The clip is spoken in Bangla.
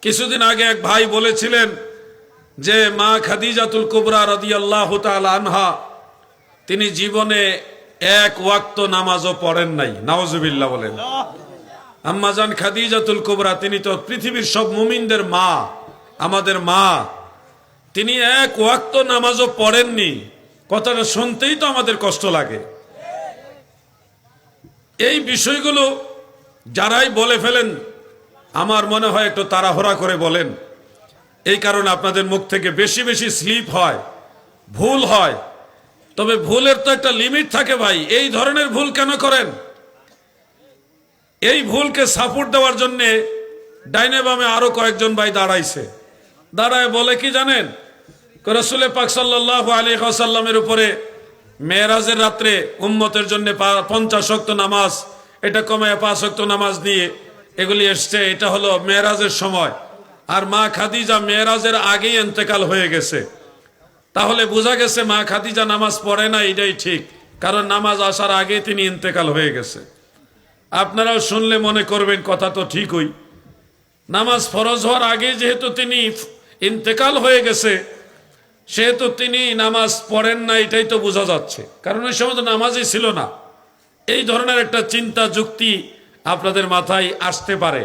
কিছুদিন আগে এক ভাই বলেছিলেন যে মা খাদিজাতুল কুবরা রাদিয়াল্লাহু তাআলা আনহা তিনি জীবনে এক ওয়াক্ত নামাজও পড়েন নাই। নাউজুবিল্লাহ বলেন। আম্মাজান খাদিজাতুল কুবরা তিনি তো পৃথিবীর সব মুমিনদের মা, আমাদের মা, তিনি এক ওয়াক্ত নামাজও পড়েননি। কথাটা শুনতেই তো আমাদের কষ্ট লাগে। এই বিষয়গুলো যারাই বলে ফেলেন আমার মনে হয় একটু তাড়াহুড়া করে বলেন, এই কারণে আপনাদের মুখ থেকে বেশি বেশি স্লিপ হয়, ভুল হয়। তবে ভুলের তো একটা লিমিট থাকে ভাই। এই ধরনের ভুল কেন করেন? এই ভুলকে সাপোর্ট দেওয়ার জন্য ডাইনে বামে আরো কয়েকজন ভাই দাঁড়াইছে। দাঁড়ায় বলে কি জানেন, রাসূল পাক সাল্লাল্লাহু আলাইহি ওয়াসাল্লামের উপরে মেরাজের রাত্রে উম্মতের জন্য 50 ওয়াক্ত নামাজ, এটা কমায় 5 ওয়াক্ত নামাজ নিয়ে এগুলি এসছে। এটা হলো মেরাজের সময়, আর মা খাদিজা মেরাজের আগেই ইন্তেকাল হয়ে গেছে। তাহলে বোঝা গেছে মা খাদিজা নামাজ পড়ে না, এটাই ঠিক, কারণ নামাজ আসার আগে তিনি ইন্তেকাল হয়ে গেছে। আপনারাও শুনলে মনে করবেন কথা তো ঠিকই, নামাজ ফরজ হওয়ার আগে যেহেতু তিনি ইন্তেকাল হয়ে গেছে সেহেতু তিনি নামাজ পড়েন না, এটাই তো বোঝা যাচ্ছে, কারণ ওই সময় তো নামাজই ছিল না। এই ধরনের একটা চিন্তা যুক্তি আপনাদের মাথায় আসতে পারে।